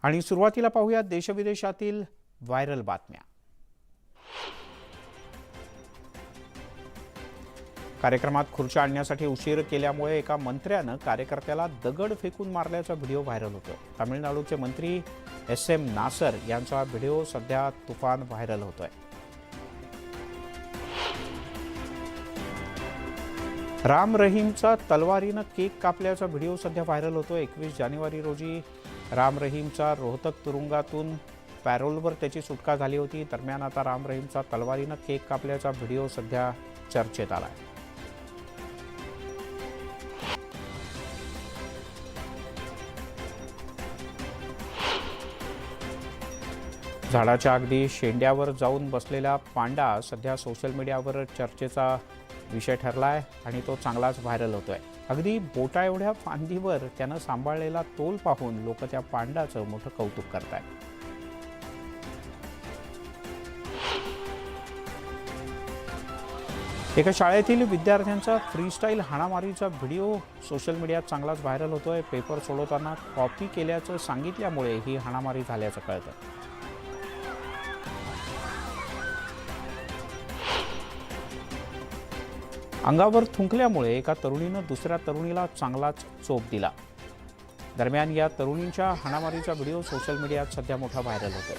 आणि सुरुवातीला पाहूया देशविदेशातील व्हायरल बातम्या। कार्यक्रमात खुर्च्या आणण्यासाठी उशीर केल्यामुळे एका मंत्र्यानं कार्यकर्त्याला दगड फेकून मारल्याचा व्हिडिओ व्हायरल होतोय। तामिळनाडूचे मंत्री SM नासर यांचा व्हिडिओ सध्या तुफान व्हायरल होतोय। राम रहीमचा तलवारीनं केक कापल्याचा व्हिडिओ सध्या व्हायरल होतोय। 21 जानेवारी रोजी राम रहीमचा रोहतक तुरुंगातून पॅरोलवर त्याची सुटका झाली होती। दरम्यान आता राम रहीमचा तलवारीनं केक कापल्याचा व्हिडिओ सध्या चर्चेत आलाय। झाडाच्या अगदी शेंड्यावर जाऊन बसलेला पांडा सध्या सोशल मीडियावर चर्चेचा विषय ठरलाय आणि तो चांगलाच व्हायरल होतोय। अगदी बोटा एवढ्या फांदीवर त्यानं सांभाळलेला तोल पाहून लोक त्या पांडाचं मोठं कौतुक करतायत। एका शाळेतील विद्यार्थ्यांचा फ्रीस्टाईल हाणामारीचा व्हिडिओ सोशल मीडियात चांगलाच व्हायरल होतोय। पेपर सोडवताना कॉपी केल्याचं सांगितल्यामुळे ही हाणामारी झाल्याचं कळतं। अंगावर थुंकल्यामुळे एका तरुणीनं दुसऱ्या तरुणीला चांगलाच चोप दिला। दरम्यान या तरुणींच्या हाणामारीचा व्हिडिओ सोशल मीडियात सध्या मोठा व्हायरल होतोय।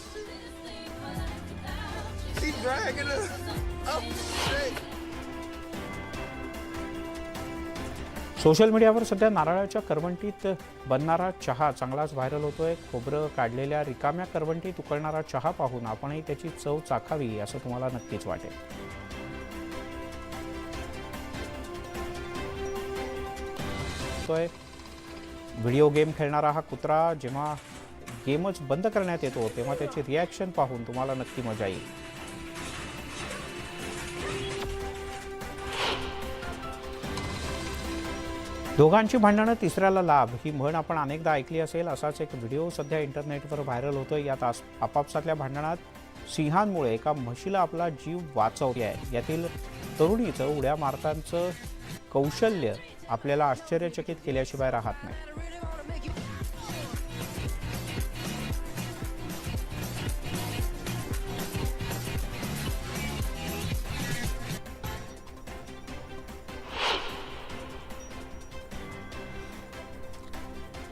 सोशल मीडियावर सध्या नारळाच्या करवंटीत बनणारा चहा चांगलाच व्हायरल होतोय। खोबरं काढलेल्या रिकाम्या करवंटीत उकळणारा चहा पाहून आपणही त्याची चव चाखावी असं तुम्हाला नक्कीच वाटेल। व्हिडिओ गेम खेळणारा हा कुत्रा जेव्हा गेमच बंद करण्यात येतो तेव्हा त्याची रिॲक्शन पाहून तुम्हाला नक्की मजा येईल। दोघांची भांडणं तिसऱ्याला लाभ ही म्हण आपण अनेकदा ऐकली असेल। असाच एक व्हिडिओ सध्या इंटरनेटवर व्हायरल होतोय। यात आपापसातल्या भांडणात सिंहांमुळे एका म्हशीला आपला जीव वाचवला आहे। यातील तरुणीचं उड्या मारतांचं कौशल्य आपल्याला आश्चर्यचकित केल्याशिवाय राहत नाही।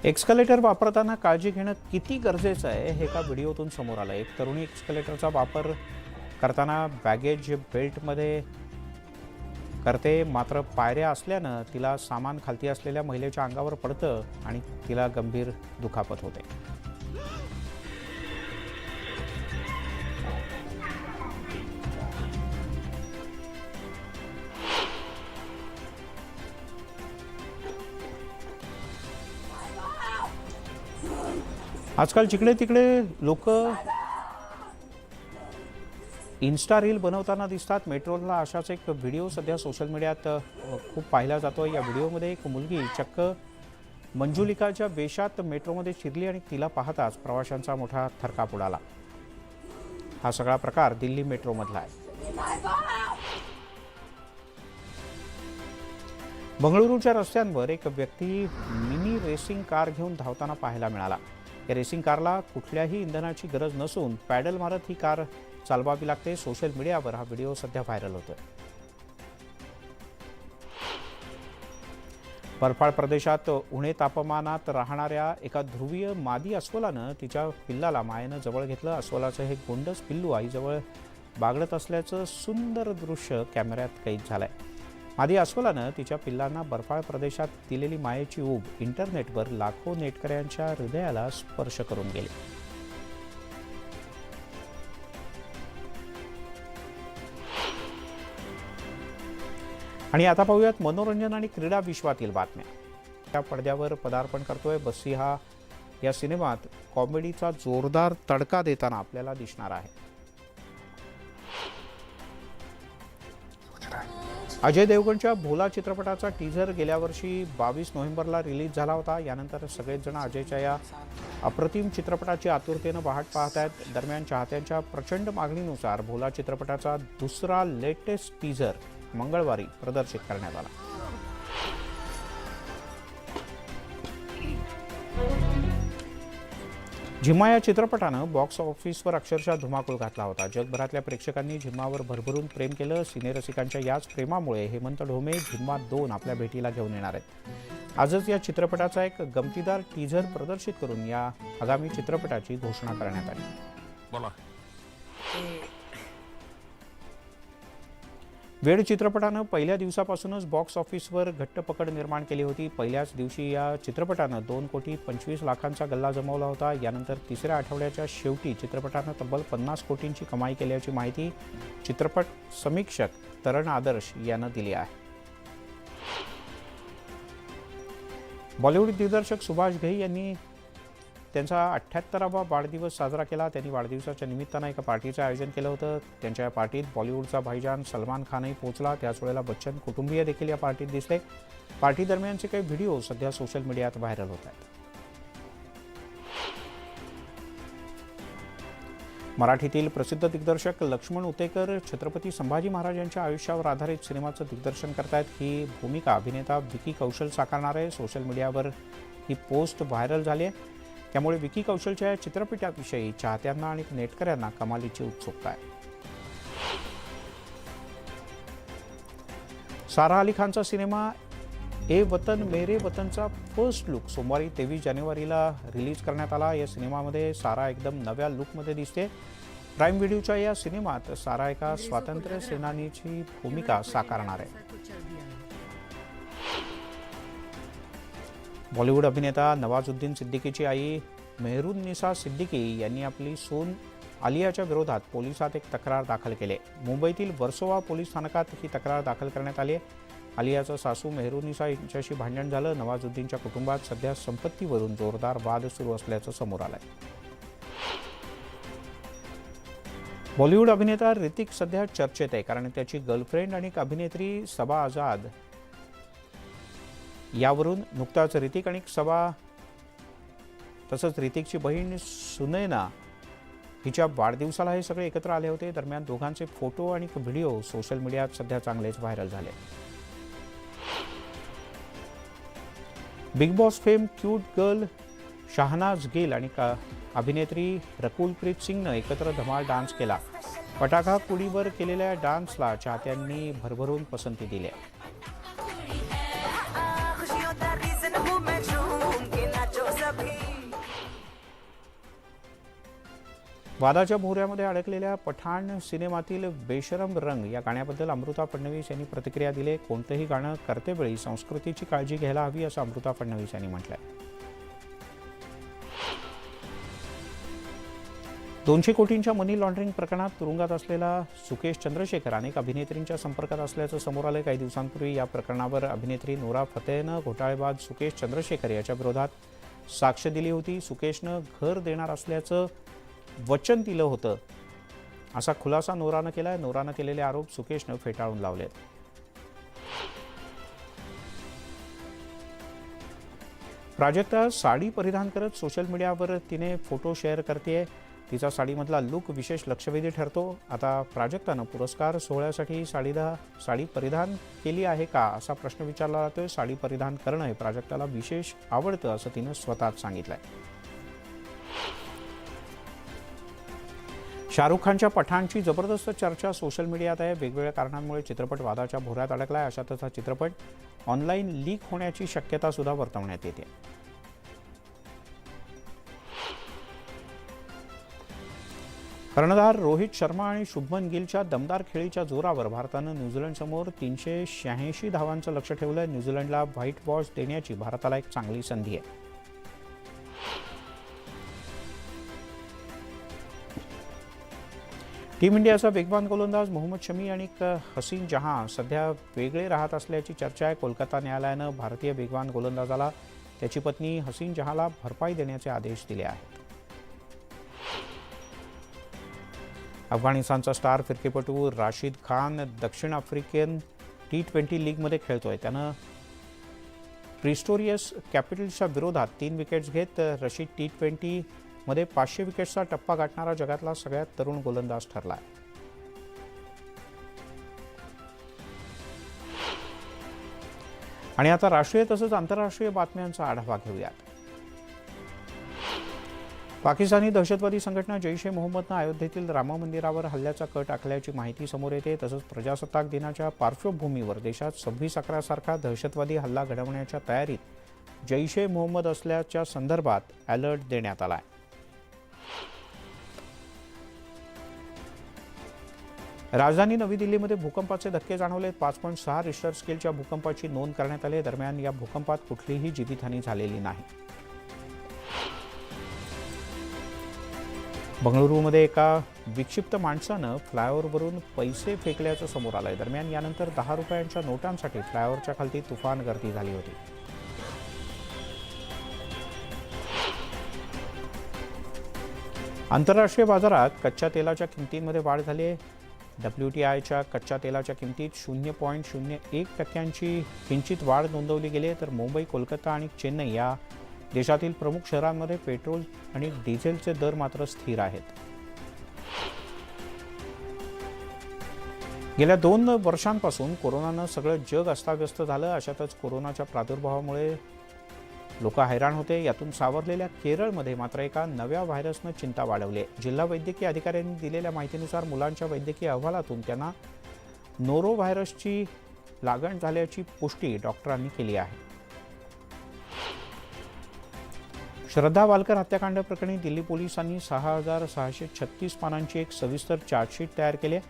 एक्स्कलेटर वापरताना काळजी घेणं किती गरजेचं आहे हे एका व्हिडिओतून समोर आलं। एक तरुणी एक्स्कलेटरचा वापर करताना बॅगेज बेल्टमध्ये करते, मात्र पायऱ्या असल्यानं तिला सामान खालती असलेल्या महिलेच्या अंगावर पडतं आणि तिला गंभीर दुखापत होते। आजकाल जिकडे तिकडे लोक इन्स्टा रील बनवताना दिसतात। मेट्रोला अशाच एक व्हिडिओ सध्या सोशल मीडियात खूप पाहिला जातो। या व्हिडिओमध्ये एक मुलगी चक्क मंजुलिकाच्या वेशात मेट्रोमध्ये शिरली आणि तिला पाहताच प्रवाशांचा मोठा थरकाप उडाला। हा सगळा प्रकार दिल्ली मेट्रोमधला आहे। बंगळुरूच्या रस्त्यांवर एक व्यक्ती मिनी रेसिंग कार घेऊन धावताना पाहायला मिळाला। या रेसिंग कारला कुठल्याही इंधनाची गरज नसून पॅडल मारत ही कार चालवावी लागते। सोशल मीडियावर हा व्हिडिओ सध्या व्हायरल होतोय। बर्फाळ प्रदेशात उणे तापमानात राहणाऱ्या एका ध्रुवीय मादी अस्वलानं तिच्या पिल्लाला मायेनं जवळ घेतलं। अस्वलाचं हे गोंडस पिल्लू आईजवळ बागडत असल्याचं सुंदर दृश्य कॅमेऱ्यात कैद झालंय। मादी अस्वलानं तिच्या पिल्लांना बर्फाळ प्रदेशात दिलेली मायेची ऊब इंटरनेटवर लाखो नेटकऱ्यांच्या हृदयाला स्पर्श करून गेली। आणि आता पाहूयात मनोरंजन आणि क्रीडा विश्वातील बातम्या। त्या पडद्यावर पदार्पण करतोय बस्सी हा या सिनेमात कॉमेडीचा जोरदार तडका देताना आपल्याला दिसणार आहे। अजय देवगणच्या भोला चित्रपटाचा टीझर गेल्या वर्षी 22 नोव्हेंबरला रिलीज झाला होता। यानंतर सगळेच जण अजयच्या या अप्रतिम चित्रपटाची आतुरतेनं वाट पाहत आहेत। दरम्यान चाहत्यांच्या प्रचंड मागणीनुसार भोला चित्रपटाचा दुसरा लेटेस्ट टीझर मंगळवारी प्रदर्शित करण्यात आला। झिम्मा या चित्रपटानं बॉक्स ऑफिसवर अक्षरशः धुमाकूळ घातला होता. जगभरातल्या प्रेक्षकांनी झिम्मावर भरभरून प्रेम केलं. सिनेरसिकांच्या याच प्रेमामुळे हेमंत ढोमे झिम्मा 2 आपल्या भेटीला घेऊन येणार आहेत. आजच या चित्रपटाचा एक गमतीदार टीझर प्रदर्शित करून या आगामी चित्रपटाची घोषणा करण्यात आली. वेड चित्रपटानं पहिल्या दिवसापासूनच बॉक्स ऑफिसवर घट्ट पकड निर्माण केली होती. पहिल्याच दिवशी या चित्रपटानं 2,25,00,000चा गल्ला जमवला होता. यानंतर तिसऱ्या आठवड्याच्या शेवटी चित्रपटानं तब्बल 50 कोटींची कमाई केल्याची माहिती चित्रपट समीक्षक तरण आदर्श यानं दिली आहे. बॉलिवूड दिग्दर्शक सुभाष घई यांनी त्यांचा 78वा वाढदिवस साजरा केला. त्यांनी वाढदिवसाच्या निमित्तानं एका पार्टीचं आयोजन केलं होतं. त्यांच्या पार्टीत बॉलिवूडचा भाईजान सलमान खानही पोहोचला. त्याच वेळेला बच्चन कुटुंबीय देखील या पार्टीत दिसले. पार्टी दरम्यानचे काही व्हिडिओ सध्या सोशल मीडियात व्हायरल होत आहेत. मराठीतील प्रसिद्ध दिग्दर्शक लक्ष्मण उतेकर छत्रपती संभाजी महाराजांच्या आयुष्यावर आधारित सिनेमाचं दिग्दर्शन करतायत. ही भूमिका अभिनेता विकी कौशल साकारणार आहे. सोशल मीडियावर ही पोस्ट व्हायरल झाली आहे. त्यामुळे विकी कौशलच्या या चित्रपटाविषयी चाहत्यांना आणि नेटकऱ्यांना कमालीची उत्सुकता आहे. सारा अली खानचा सिनेमा ए वतन मेरे वतनचा फर्स्ट लुक सोमवारी 23 जानेवारीला रिलीज करण्यात आला. या सिनेमामध्ये सारा एकदम नव्या लुकमध्ये दिसते. प्राईम व्हिडिओच्या या सिनेमात सारा एका स्वातंत्र्य सेनानीची भूमिका साकारणार आहे. बॉलिवूड अभिनेता नवाजुद्दीन सिद्दीकीची आई मेहरुन्निसा सिद्दीकी यांनी आपली सून आलियाच्या विरोधात पोलिसात एक तक्रार दाखल केली. मुंबईतील वर्सोवा पोलीस स्थानकात ही तक्रार दाखल करण्यात आली आहे. आलियाचा सासू मेहरुन्निसा यांच्याशी भांडण झालं. नवाजुद्दीनच्या कुटुंबात सध्या संपत्तीवरून जोरदार वाद सुरू असल्याचं समोर आलंय. बॉलिवूड अभिनेता ऋतिक सध्या चर्चेत आहे, कारण त्याची गर्लफ्रेंड आणि अभिनेत्री सबा आझाद यावरून नुकताच ऋतिक आणि सबा तसंच ऋतिकची बहीण सुनैना हिच्या वाढदिवसाला हे सगळे एकत्र आले होते. दरम्यान दोघांचे फोटो आणि व्हिडिओ सोशल मीडियात सध्या चांगलेच व्हायरल झाले. Bigg Boss fame cute girl Shehnaaz Gill आणि अभिनेत्री रकुलप्रीत सिंगनं एकत्र धमाल डान्स केला. पटाखा कुडीवर केलेल्या डान्सला चाहत्यांनी भरभरून पसंती दिली. वादाच्या भोवऱ्यामध्ये अडकलेल्या पठाण सिनेमातील बेशरम रंग या गाण्याबद्दल अमृता फडणवीस यांनी प्रतिक्रिया दिली. कोणतंही गाणं करतेवेळी संस्कृतीची काळजी घ्यायला हवी असं अमृता फडणवीस यांनी म्हटलंय. 200 कोटींच्या मनी लॉन्ड्रिंग प्रकरणात तुरुंगात असलेला सुकेश चंद्रशेखर अनेक अभिनेत्रींच्या संपर्कात असल्याचं समोर आलं. काही दिवसांपूर्वी या प्रकरणावर अभिनेत्री नोरा फतेहनं घोटाळेबाज सुकेश चंद्रशेखर याच्या विरोधात साक्ष दिली होती. सुकेशनं घर देणार असल्याचं वचन दिलं होतं असा खुलासा नोरानं केलाय. नोरानं केलेले आरोप सुकेशनं फेटाळून लावले. प्राजक्ता साडी परिधान करत सोशल मीडियावर तिने फोटो शेअर करतेय. तिचा साडीमधला लुक विशेष लक्षवेधी ठरतो. आता प्राजक्तानं पुरस्कार सोहळ्यासाठी साडी परिधान केली आहे का असा प्रश्न विचारला जातोय. साडी परिधान करणं हे प्राजक्ताला विशेष आवडतं असं तिनं स्वतःच सांगितलंय. शाहरुख खानच्या पठाणची जबरदस्त चर्चा सोशल मीडियात आहे. वेगवेगळ्या कारणांमुळे चित्रपट वादाच्या भोवऱ्यात अडकलाय. अशातच हा चित्रपट ऑनलाईन लीक होण्याची शक्यता सुद्धा वर्तवण्यात येते. कर्णधार रोहित शर्मा आणि शुभमन गिलच्या दमदार खेळीच्या जोरावर भारतानं न्यूझीलंडसमोर 386 धावांचं लक्ष ठेवलंय. न्यूझीलंडला व्हाईट वॉश देण्याची भारताला एक चांगली संधी आहे. टीम इंडियाचा वेगवान गोलंदाज मोहम्मद शमी आणि हसीन जहां सध्या वेगळे राहत असल्याची चर्चा आहे. कोलकाता न्यायालयानं भारतीय वेगवान गोलंदाजाला त्याची पत्नी हसीन जहांला भरपाई देण्याचे आदेश दिले आहेत. अफगाणिस्तानचा स्टार फिरकीपटू राशिद खान दक्षिण आफ्रिकन T20 लीगमध्ये खेळतोय. त्यानं प्रिस्टोरियस कॅपिटल्सच्या विरोधात 3 विकेट्स घेत रशीद T20 मध्ये 500 विकेट्सचा टप्पा गाठणारा जगातला सगळ्यात तरुण गोलंदाज ठरला. आणि आता राष्ट्रीय तसंच आंतरराष्ट्रीय बातम्यांचा आढावा घेऊयात. पाकिस्तानी दहशतवादी संघटना जैश ए मोहम्मदनं अयोध्येतील राम मंदिरावर हल्ल्याचा कट आखल्याची माहिती समोर येते. तसंच प्रजासत्ताक दिनाच्या पार्श्वभूमीवर देशात 26/11 सारखा दहशतवादी हल्ला घडवण्याच्या तयारीत जैश ए मोहम्मद असल्याच्या संदर्भात अलर्ट देण्यात आला आहे. राजधानी नवी दिल्लीमध्ये भूकंपाचे धक्के जाणवले. 5.6 रिश्टर स्केलच्या भूकंपाची नोंद करण्यात आली. दरम्यान या भूकंपात कुठलीही जीवितहानी झालेली नाही. बंगळुरूमध्ये एका विक्षिप्त माणसानं फ्लायओव्हरवरून पैसे फेकल्याचं समोर आलंय. दरम्यान यानंतर 10 रुपयांच्या नोटांसाठी फ्लायओव्हरच्या खाली तुफान गर्दी झाली होती. आंतरराष्ट्रीय बाजारात कच्च्या तेलाच्या किमतींमध्ये वाढ झाली आहे. WTIच्या कच्च्या तेलाच्या किमतीत 0.01% किंचित वाढ नोंदवली गेली आहे. तर मुंबई, कोलकाता आणि चेन्नई या देशातील प्रमुख शहरांमध्ये पेट्रोल आणि डिझेलचे दर मात्र स्थिर आहेत. गेल्या 2 वर्षांपासून कोरोनानं सगळं जग अस्ताव्यस्त झालं. अशातच कोरोनाच्या प्रादुर्भावामुळे लोक हैराण होते. यातून सावरलेल्या केरळमध्ये मात्र एका नव्या व्हायरसनं चिंता वाढवली आहे. जिल्हा वैद्यकीय अधिकाऱ्यांनी दिलेल्या माहितीनुसार मुलांच्या वैद्यकीय अहवालातून त्यांना नोरो व्हायरसची लागण झाल्याची पुष्टी डॉक्टरांनी केली आहे. श्रद्धा वालकर हत्याकांड प्रकरणी दिल्ली पोलिसांनी 6,636 पानांची एक सविस्तर चार्जशीट तयार केली आहे.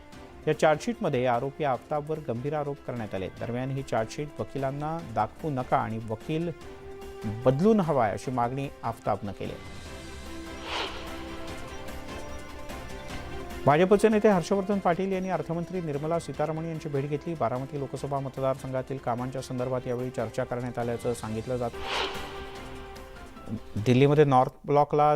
या चार्जशीटमध्ये आरोपी आफताबवर गंभीर आरोप करण्यात आले. दरम्यान ही चार्जशीट वकिलांना दाखवू नका आणि वकील बदलून हवाय अशी मागणी आफताबनं केली. भाजपचे नेते हर्षवर्धन पाटील यांनी अर्थमंत्री निर्मला सीतारामन यांची भेट घेतली. बारामती लोकसभा मतदारसंघातील कामांच्या संदर्भात यावेळी चर्चा करण्यात आल्याचं सांगितलं जातं. दिल्लीमध्ये नॉर्थ ब्लॉकला